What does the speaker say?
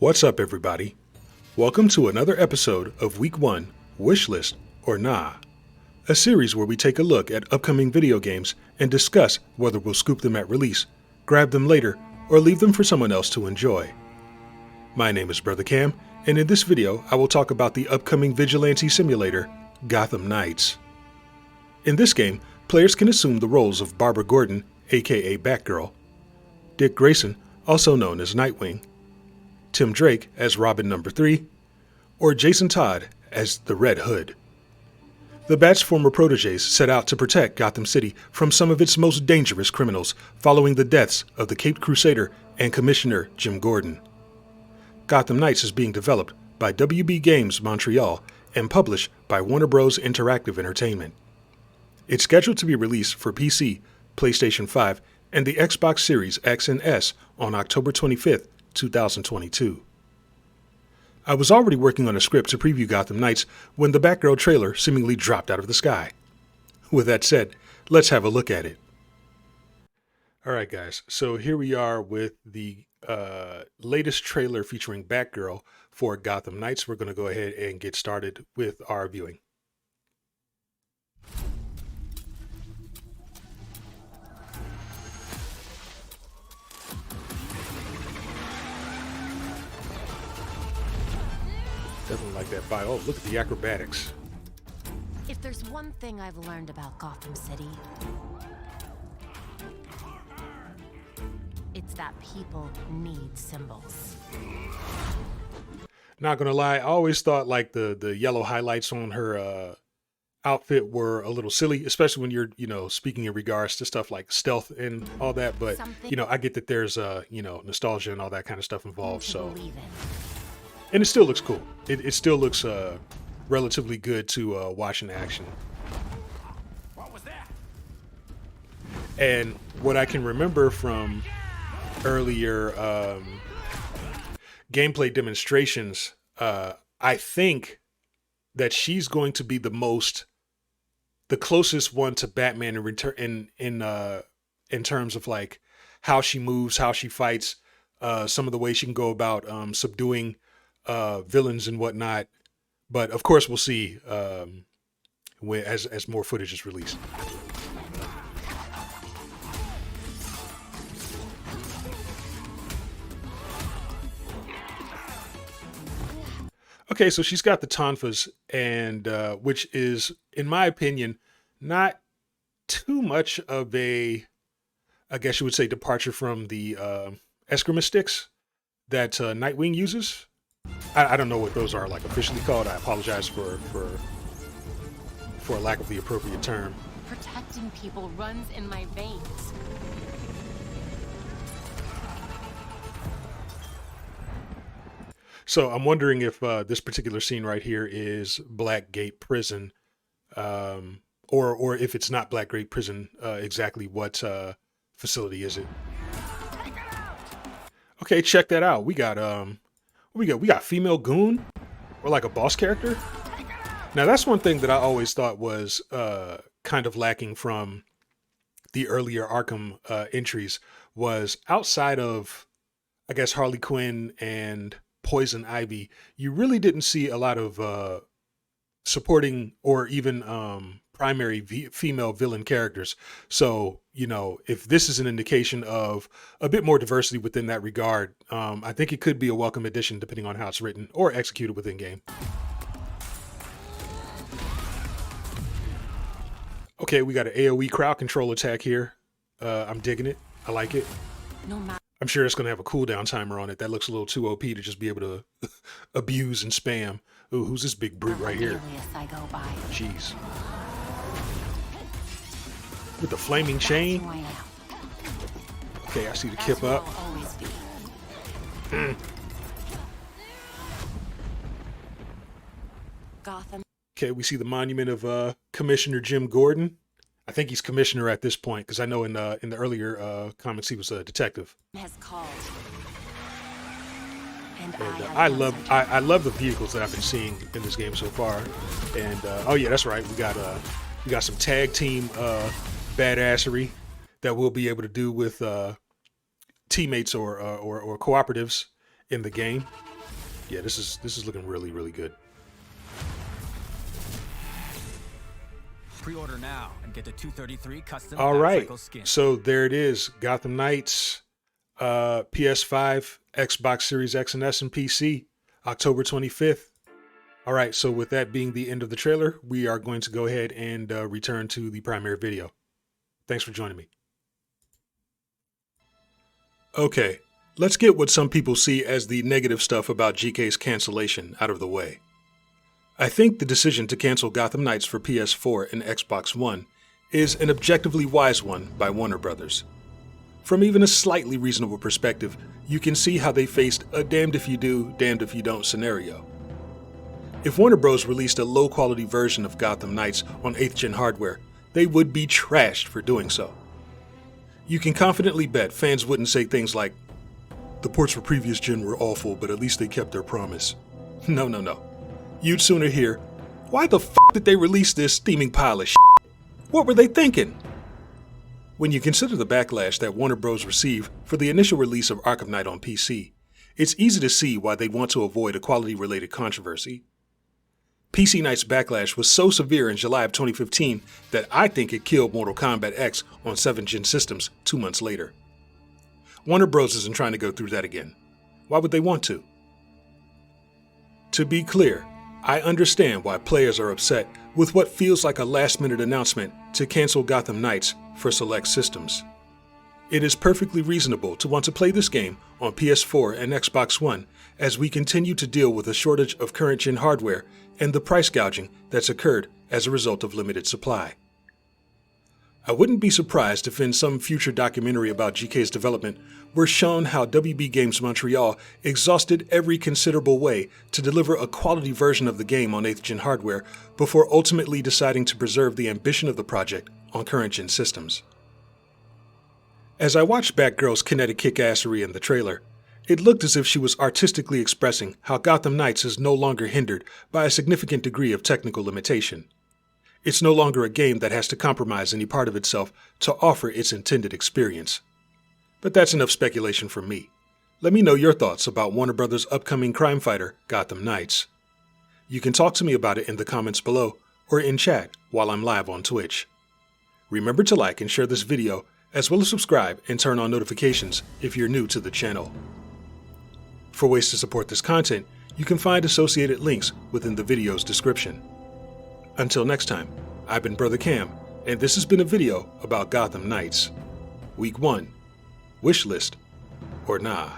What's up, everybody? Welcome to another episode of Week 1, Wishlist or Nah, a series where we take a look at upcoming video games and discuss whether we'll scoop them at release, grab them later, or leave them for someone else to enjoy. My name is Brother Cam, and in this video I will talk about the upcoming vigilante simulator, Gotham Knights. In this game, players can assume the roles of Barbara Gordon, aka Batgirl, Dick Grayson, also known as Nightwing, Tim Drake as Robin number 3, or Jason Todd as the Red Hood. The Bat's former protégés set out to protect Gotham City from some of its most dangerous criminals following the deaths of the Caped Crusader and Commissioner Jim Gordon. Gotham Knights is being developed by WB Games Montreal and published by Warner Bros. Interactive Entertainment. It's scheduled to be released for PC, PlayStation 5, and the Xbox Series X and S on October 25th, 2022. I was already working on a script to preview Gotham Knights when the Batgirl trailer seemingly dropped out of the sky. With that said, let's have a look at it. Alright guys, so here we are with the latest trailer featuring Batgirl for Gotham Knights. We're going to go ahead and get started with our viewing. Definitely like that bio. Oh, look at the acrobatics. If there's one thing I've learned about Gotham City, it's that people need symbols. Not gonna lie, I always thought like the yellow highlights on her outfit were a little silly, especially when you're, speaking in regards to stuff like stealth and all that. But, I get that there's, nostalgia and all that kind of stuff involved. So. And it still looks cool. It still looks relatively good to watch in action. What was that? And what I can remember from earlier gameplay demonstrations, I think that she's going to be the closest one to Batman in terms of like how she moves, how she fights, some of the ways she can go about subduing villains and whatnot, but of course we'll see as more footage is released. Okay, so she's got the tonfas, and which is, in my opinion, not too much of a, I guess you would say, departure from the eskrima sticks that Nightwing uses. I don't know what those are like officially called. I apologize for a lack of the appropriate term. Protecting people runs in my veins. So I'm wondering if this particular scene right here is Blackgate Prison, or if it's not Blackgate Prison, exactly what facility is it? Okay, check that out. We got we got female goon, or like a boss character. Now that's one thing that I always thought was kind of lacking from the earlier Arkham entries, was outside of, I guess, Harley Quinn and Poison Ivy, you really didn't see a lot of supporting or even primary female villain characters. So, if this is an indication of a bit more diversity within that regard, I think it could be a welcome addition depending on how it's written or executed within game. Okay, we got an AoE crowd control attack here. I'm digging it. I like it. I'm sure it's going to have a cooldown timer on it. That looks a little too OP to just be able to abuse and spam. Ooh, who's this big brute right here? Jeez. With the flaming chain. Okay, I see the kip up. Gotham. Okay, we see the monument of Commissioner Jim Gordon. I think he's commissioner at this point, because I know in the earlier comics he was a detective. Has called. And I love the vehicles that I've been seeing in this game so far. And oh yeah, that's right. We got some tag team badassery that we'll be able to do with teammates or cooperatives in the game. Yeah, this is looking really, really good. Pre-order now and get the 233 custom All right, Batgrirl skin. so there it is. Gotham Knights, PS5, Xbox Series X and S, and PC, October 25th. All right, so with that being the end of the trailer, we are going to go ahead and return to the primary video. Thanks for joining me. Okay, let's get what some people see as the negative stuff about GK's cancellation out of the way. I think the decision to cancel Gotham Knights for PS4 and Xbox One is an objectively wise one by Warner Brothers. From even a slightly reasonable perspective, you can see how they faced a damned if you do, damned if you don't scenario. If Warner Bros. Released a low-quality version of Gotham Knights on 8th gen hardware, they would be trashed for doing so. You can confidently bet fans wouldn't say things like, "The ports for previous gen were awful, but at least they kept their promise." No. You'd sooner hear, "Why the f*** did they release this steaming pile of shit? What were they thinking?" When you consider the backlash that Warner Bros. Received for the initial release of Arkham Knight on PC, it's easy to see why they'd want to avoid a quality-related controversy. PC Knight's backlash was so severe in July of 2015 that I think it killed Mortal Kombat X on 7th gen systems 2 months later. Warner Bros. Isn't trying to go through that again. Why would they want to? To be clear, I understand why players are upset with what feels like a last-minute announcement to cancel Gotham Knights for select systems. It is perfectly reasonable to want to play this game on PS4 and Xbox One as we continue to deal with a shortage of current-gen hardware and the price gouging that's occurred as a result of limited supply. I wouldn't be surprised if in some future documentary about GK's development we're shown how WB Games Montreal exhausted every considerable way to deliver a quality version of the game on 8th gen hardware before ultimately deciding to preserve the ambition of the project on current gen systems. As I watched Batgirl's kinetic kickassery in the trailer, it looked as if she was artistically expressing how Gotham Knights is no longer hindered by a significant degree of technical limitation. It's no longer a game that has to compromise any part of itself to offer its intended experience. But that's enough speculation from me. Let me know your thoughts about Warner Brothers' upcoming crime fighter, Gotham Knights. You can talk to me about it in the comments below or in chat while I'm live on Twitch. Remember to like and share this video, as well as subscribe and turn on notifications if you're new to the channel. For ways to support this content, you can find associated links within the video's description. Until next time, I've been Brother Cam, and this has been a video about Gotham Knights. Week 1. Wishlist or nah.